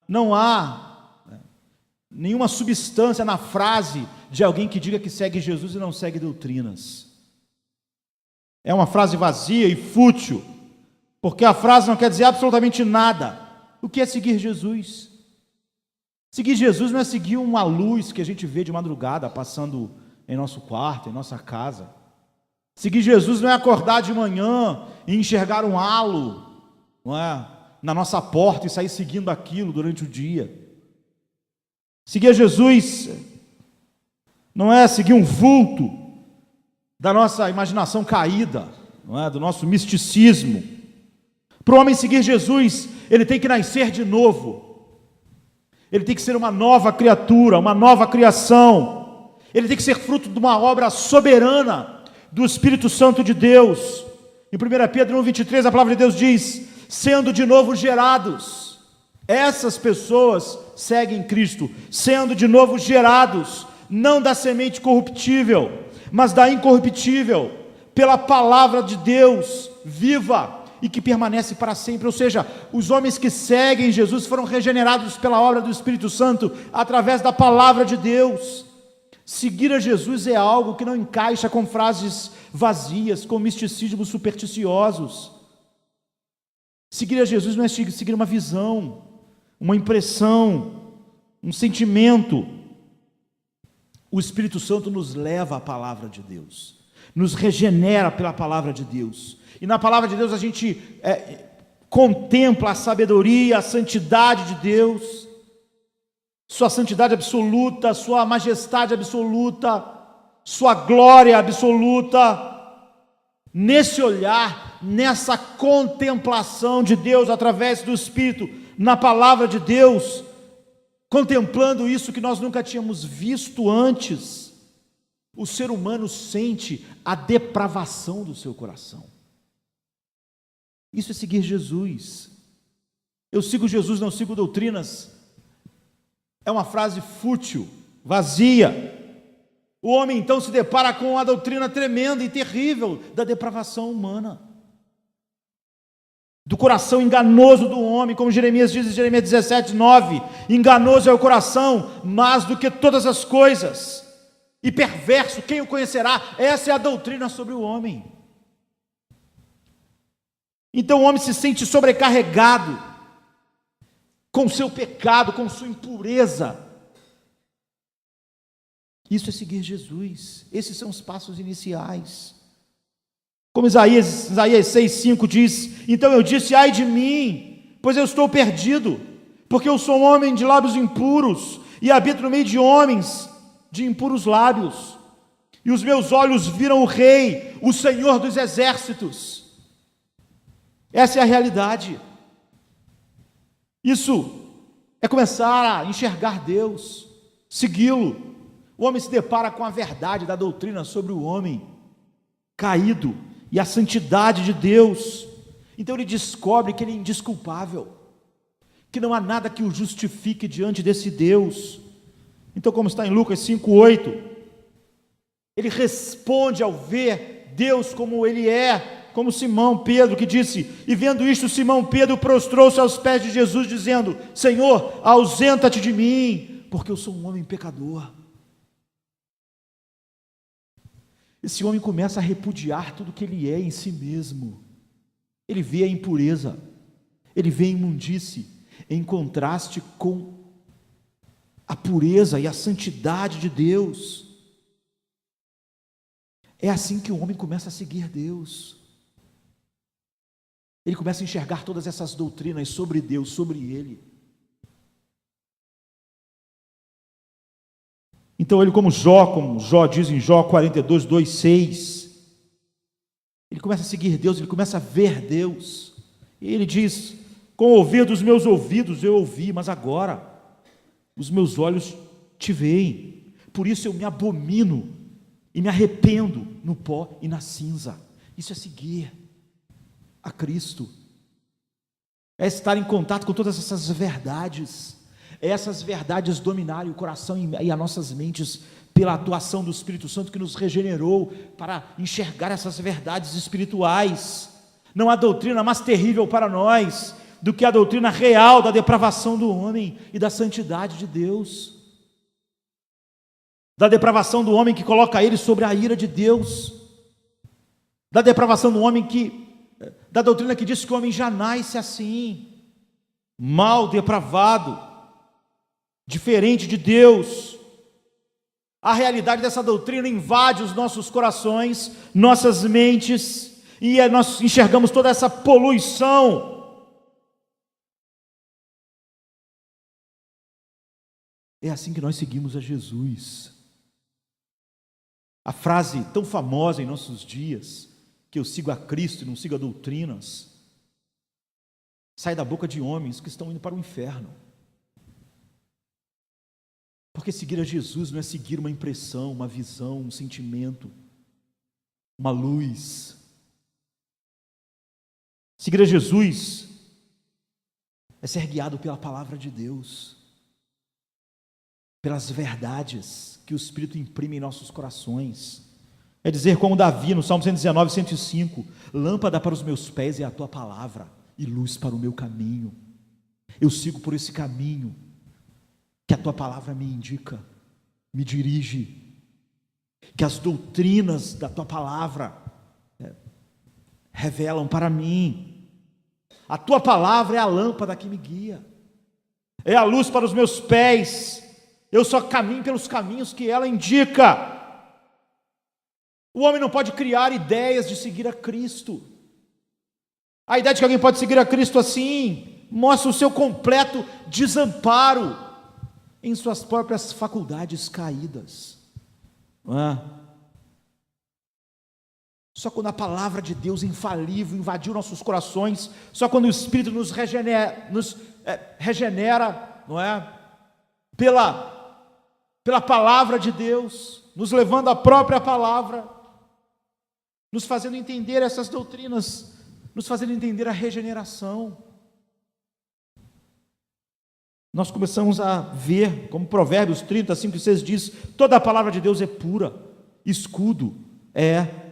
não há nenhuma substância na frase de alguém que diga que segue Jesus e não segue doutrinas. É uma frase vazia e fútil, porque a frase não quer dizer absolutamente nada. O que é seguir Jesus? Seguir Jesus não é seguir uma luz que a gente vê de madrugada passando em nosso quarto, em nossa casa. Seguir Jesus não é acordar de manhã e enxergar um halo, não é, na nossa porta e sair seguindo aquilo durante o dia. Seguir Jesus não é seguir um vulto da nossa imaginação caída, não é, do nosso misticismo. Para o homem seguir Jesus, ele tem que nascer de novo. Ele tem que ser uma nova criatura, uma nova criação. Ele tem que ser fruto de uma obra soberana do Espírito Santo de Deus. Em 1 Pedro 1,23, a palavra de Deus diz: sendo de novo gerados. Essas pessoas seguem Cristo, sendo de novo gerados, não da semente corruptível, mas da incorruptível, pela palavra de Deus, viva e que permanece para sempre. Ou seja, os homens que seguem Jesus foram regenerados pela obra do Espírito Santo, através da palavra de Deus. Seguir a Jesus é algo que não encaixa com frases vazias, com misticismos supersticiosos. Seguir a Jesus não é seguir uma visão, uma impressão, um sentimento. O Espírito Santo nos leva à palavra de Deus, nos regenera pela palavra de Deus, e na palavra de Deus a gente contempla a sabedoria, a santidade de Deus, sua santidade absoluta, sua majestade absoluta, sua glória absoluta. Nesse olhar, nessa contemplação de Deus através do Espírito, na palavra de Deus, contemplando isso que nós nunca tínhamos visto antes, o ser humano sente a depravação do seu coração. Isso é seguir Jesus. Eu sigo Jesus, não sigo doutrinas. É uma frase fútil, vazia. O homem então se depara com uma doutrina tremenda e terrível da depravação humana, do coração enganoso do homem, como Jeremias diz em Jeremias 17:9, enganoso é o coração, mais do que todas as coisas, e perverso, quem o conhecerá? Essa é a doutrina sobre o homem. Então o homem se sente sobrecarregado com o seu pecado, com sua impureza. Isso é seguir Jesus. Esses são os passos iniciais. Como Isaías 6,5 diz: então eu disse, ai de mim, pois eu estou perdido, porque eu sou um homem de lábios impuros, e habito no meio de homens de impuros lábios, e os meus olhos viram o Rei, o Senhor dos exércitos. Essa é a realidade. Isso é começar a enxergar Deus, segui-lo. O homem se depara com a verdade da doutrina sobre o homem caído e a santidade de Deus. Então ele descobre que ele é indesculpável, que não há nada que o justifique diante desse Deus. Então, como está em Lucas 5:8, ele responde ao ver Deus como ele é, como Simão Pedro, que disse: e vendo isto, Simão Pedro prostrou-se aos pés de Jesus, dizendo: Senhor, ausenta-te de mim, porque eu sou um homem pecador. Esse homem começa a repudiar tudo que ele é em si mesmo. Ele vê a impureza, ele vê a imundície, em contraste com a pureza e a santidade de Deus. É assim que o homem começa a seguir Deus. Ele começa a enxergar todas essas doutrinas sobre Deus, sobre Ele. Então ele, como Jó diz em Jó 42:2-6, ele começa a seguir Deus, ele começa a ver Deus, e ele diz: com o ouvir dos meus ouvidos eu ouvi, mas agora os meus olhos te veem, por isso eu me abomino e me arrependo no pó e na cinza. Isso é seguir a Cristo, é estar em contato com todas essas verdades, essas verdades dominarem o coração e as nossas mentes pela atuação do Espírito Santo que nos regenerou para enxergar essas verdades espirituais. Não há doutrina mais terrível para nós do que a doutrina real da depravação do homem e da santidade de Deus. Da depravação do homem que coloca ele sobre a ira de Deus. Da depravação do homem da doutrina que diz que o homem já nasce assim, mal, depravado, diferente de Deus. A realidade dessa doutrina invade os nossos corações, nossas mentes, e nós enxergamos toda essa poluição. É assim que nós seguimos a Jesus. A frase tão famosa em nossos dias, que eu sigo a Cristo e não sigo a doutrinas, sai da boca de homens que estão indo para o inferno. Porque seguir a Jesus não é seguir uma impressão, uma visão, um sentimento, uma luz. Seguir a Jesus é ser guiado pela palavra de Deus, pelas verdades que o Espírito imprime em nossos corações. É dizer como Davi, no Salmo 119, 105, lâmpada para os meus pés é a tua palavra e luz para o meu caminho. Eu sigo por esse caminho que a tua palavra me indica, me dirige, que as doutrinas da tua palavra revelam para mim. A tua palavra é a lâmpada que me guia, é a luz para os meus pés. Eu só caminho pelos caminhos que ela indica. O homem não pode criar ideias de seguir a Cristo. A ideia de que alguém pode seguir a Cristo assim mostra o seu completo desamparo em suas próprias faculdades caídas. Não é? Só quando a palavra de Deus infalível invadiu nossos corações, só quando o Espírito nos regenera, não é? Pela palavra de Deus, nos levando à própria palavra, nos fazendo entender essas doutrinas, nos fazendo entender a regeneração. Nós começamos a ver, como Provérbios 30, 5 e 6 diz, toda a palavra de Deus é pura, escudo é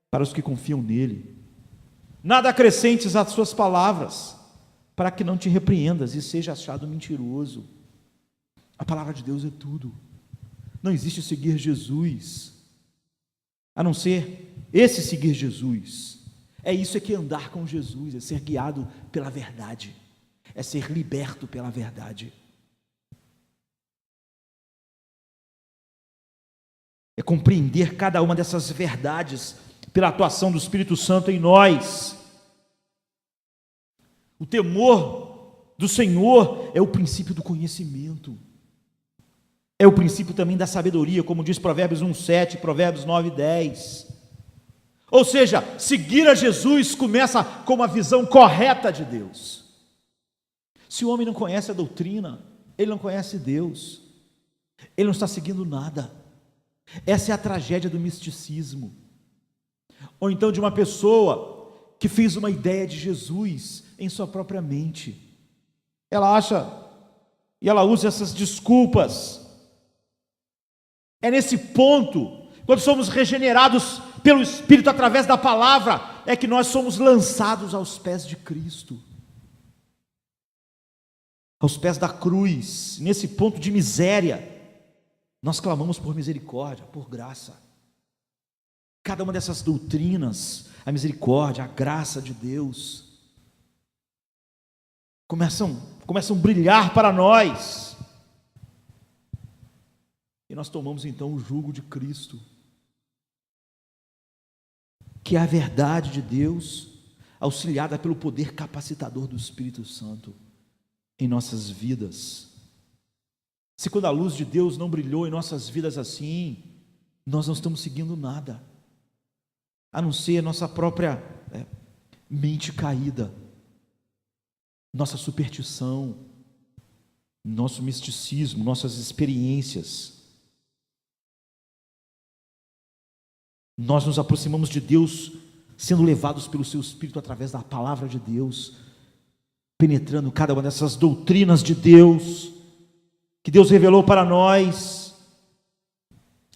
para os que confiam nele. Nada acrescentes às suas palavras, para que não te repreendas e seja achado mentiroso. A palavra de Deus é tudo. Não existe seguir Jesus, a não ser esse seguir Jesus. É isso que é andar com Jesus, é ser guiado pela verdade, é ser liberto pela verdade. É compreender cada uma dessas verdades pela atuação do Espírito Santo em nós. O temor do Senhor é o princípio do conhecimento. É o princípio também da sabedoria, como diz Provérbios 1:7, Provérbios 9:10. Ou seja, seguir a Jesus começa com uma visão correta de Deus. Se o homem não conhece a doutrina, ele não conhece Deus, ele não está seguindo nada. Essa é a tragédia do misticismo. Ou então de uma pessoa que fez uma ideia de Jesus em sua própria mente. Ela acha e ela usa essas desculpas. É nesse ponto, quando somos regenerados pelo Espírito através da palavra, é que nós somos lançados aos pés de Cristo, aos pés da cruz. Nesse ponto de miséria, nós clamamos por misericórdia, por graça. Cada uma dessas doutrinas, a misericórdia, a graça de Deus, começam a brilhar para nós. E nós tomamos então o jugo de Cristo, que é a verdade de Deus, auxiliada pelo poder capacitador do Espírito Santo em nossas vidas. Se quando a luz de Deus não brilhou em nossas vidas assim, nós não estamos seguindo nada, a não ser a nossa própria mente caída, nossa superstição, nosso misticismo, nossas experiências. Nós nos aproximamos de Deus sendo levados pelo seu Espírito através da palavra de Deus, penetrando cada uma dessas doutrinas de Deus, que Deus revelou para nós.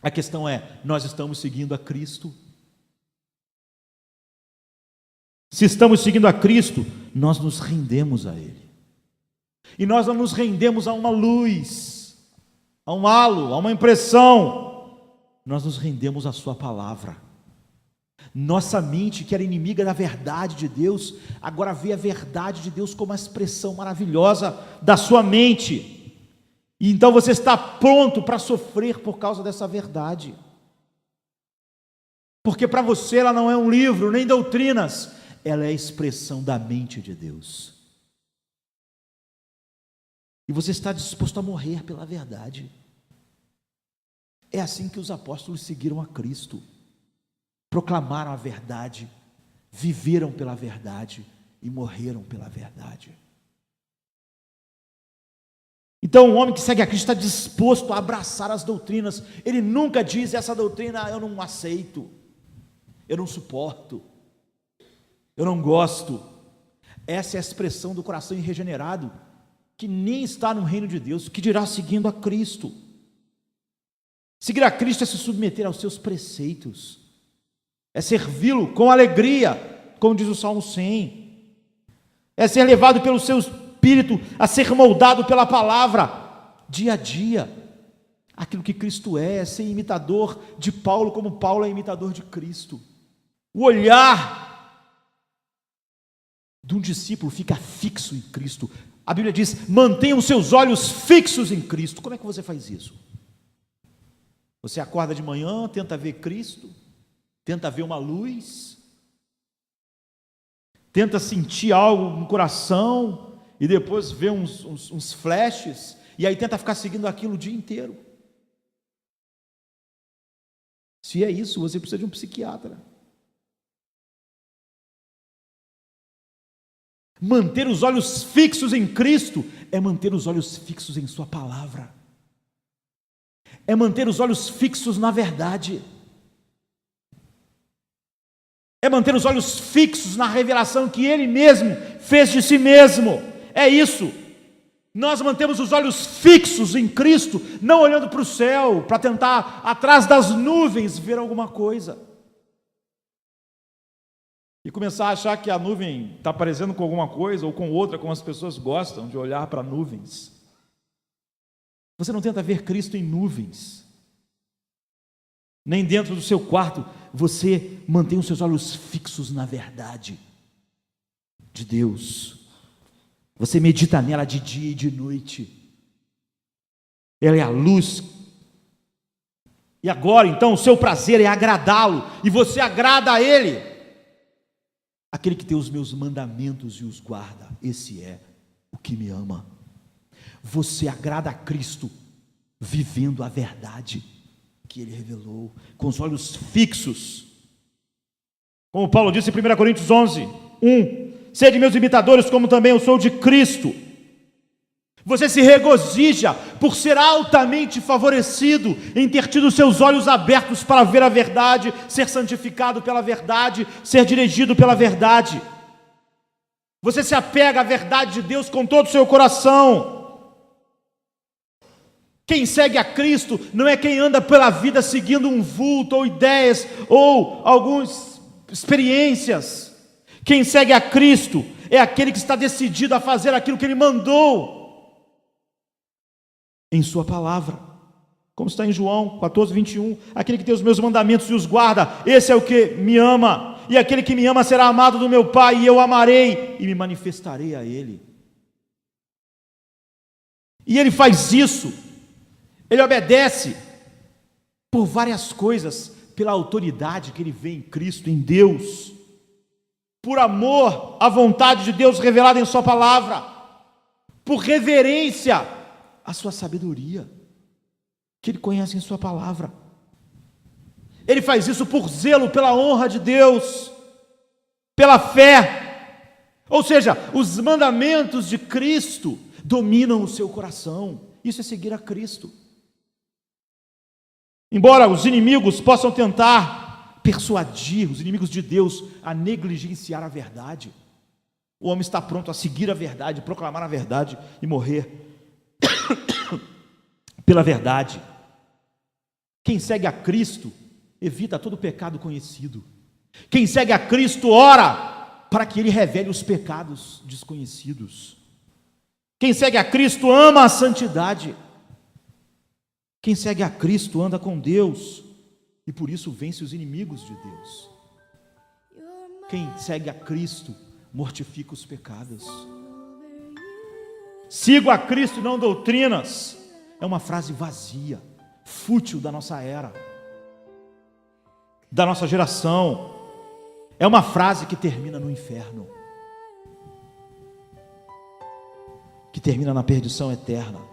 A questão é, nós estamos seguindo a Cristo? Se estamos seguindo a Cristo, nós nos rendemos a Ele. E nós não nos rendemos a uma luz, a um halo, a uma impressão. Nós nos rendemos à sua palavra. Nossa mente, que era inimiga da verdade de Deus, agora vê a verdade de Deus como uma expressão maravilhosa da sua mente. E então você está pronto para sofrer por causa dessa verdade. Porque para você ela não é um livro, nem doutrinas, ela é a expressão da mente de Deus. E você está disposto a morrer pela verdade. É assim que os apóstolos seguiram a Cristo. Proclamaram a verdade, viveram pela verdade e morreram pela verdade. Então, o homem que segue a Cristo está disposto a abraçar as doutrinas. Ele nunca diz: essa doutrina eu não aceito, eu não suporto, eu não gosto. Essa é a expressão do coração regenerado, que nem está no reino de Deus, que dirá seguindo a Cristo. Seguir a Cristo é se submeter aos seus preceitos, é servi-lo com alegria, como diz o Salmo 100, é ser levado pelo seu Espírito a ser moldado pela palavra, dia a dia. Aquilo que Cristo é ser imitador de Paulo, como Paulo é imitador de Cristo. O olhar de um discípulo fica fixo em Cristo. A Bíblia diz: mantenham os seus olhos fixos em Cristo. Como é que você faz isso? Você acorda de manhã, tenta ver Cristo, tenta ver uma luz, tenta sentir algo no coração, e depois vê uns flashes, e aí tenta ficar seguindo aquilo o dia inteiro. Se é isso, você precisa de um psiquiatra. Manter os olhos fixos em Cristo é manter os olhos fixos em sua palavra, é manter os olhos fixos na verdade, é manter os olhos fixos na revelação que Ele mesmo fez de si mesmo. É isso. Nós mantemos os olhos fixos em Cristo, não olhando para o céu, para tentar, atrás das nuvens, ver alguma coisa. E começar a achar que a nuvem está parecendo com alguma coisa, ou com outra, como as pessoas gostam de olhar para nuvens. Você não tenta ver Cristo em nuvens, nem dentro do seu quarto. Você mantém os seus olhos fixos na verdade de Deus. Você medita nela de dia e de noite. Ela é a luz. E agora, então, o seu prazer é agradá-lo, e você agrada a Ele. Aquele que tem os meus mandamentos e os guarda, esse é o que me ama. Você agrada a Cristo vivendo a verdade que Ele revelou, com os olhos fixos. Como Paulo disse em 1 Coríntios 11, 1: sede meus imitadores, como também eu sou de Cristo. Você se regozija por ser altamente favorecido em ter tido seus olhos abertos para ver a verdade, ser santificado pela verdade, ser dirigido pela verdade. Você se apega à verdade de Deus com todo o seu coração. Quem segue a Cristo não é quem anda pela vida seguindo um vulto, ou ideias, ou algumas experiências. Quem segue a Cristo é aquele que está decidido a fazer aquilo que Ele mandou em sua palavra, como está em João 14, 21, aquele que tem os meus mandamentos e os guarda, esse é o que me ama, e aquele que me ama será amado do meu Pai, e eu amarei, e me manifestarei a Ele. E Ele faz isso, Ele obedece, por várias coisas, pela autoridade que Ele vê em Cristo, em Deus, por amor à vontade de Deus revelada em sua palavra, por reverência a sua sabedoria, que Ele conhece em sua palavra. Ele faz isso por zelo pela honra de Deus, pela fé. Ou seja, os mandamentos de Cristo dominam o seu coração. Isso é seguir a Cristo. Embora os inimigos possam tentar persuadir os inimigos de Deus a negligenciar a verdade, o homem está pronto a seguir a verdade, proclamar a verdade e morrer pela verdade. Quem segue a Cristo evita todo pecado conhecido. Quem segue a Cristo ora para que Ele revele os pecados desconhecidos. Quem segue a Cristo ama a santidade. Quem segue a Cristo anda com Deus e por isso vence os inimigos de Deus. Quem segue a Cristo mortifica os pecados. Sigo a Cristo e não doutrinas. É uma frase vazia, fútil da nossa era, da nossa geração. É uma frase que termina no inferno, que termina na perdição eterna.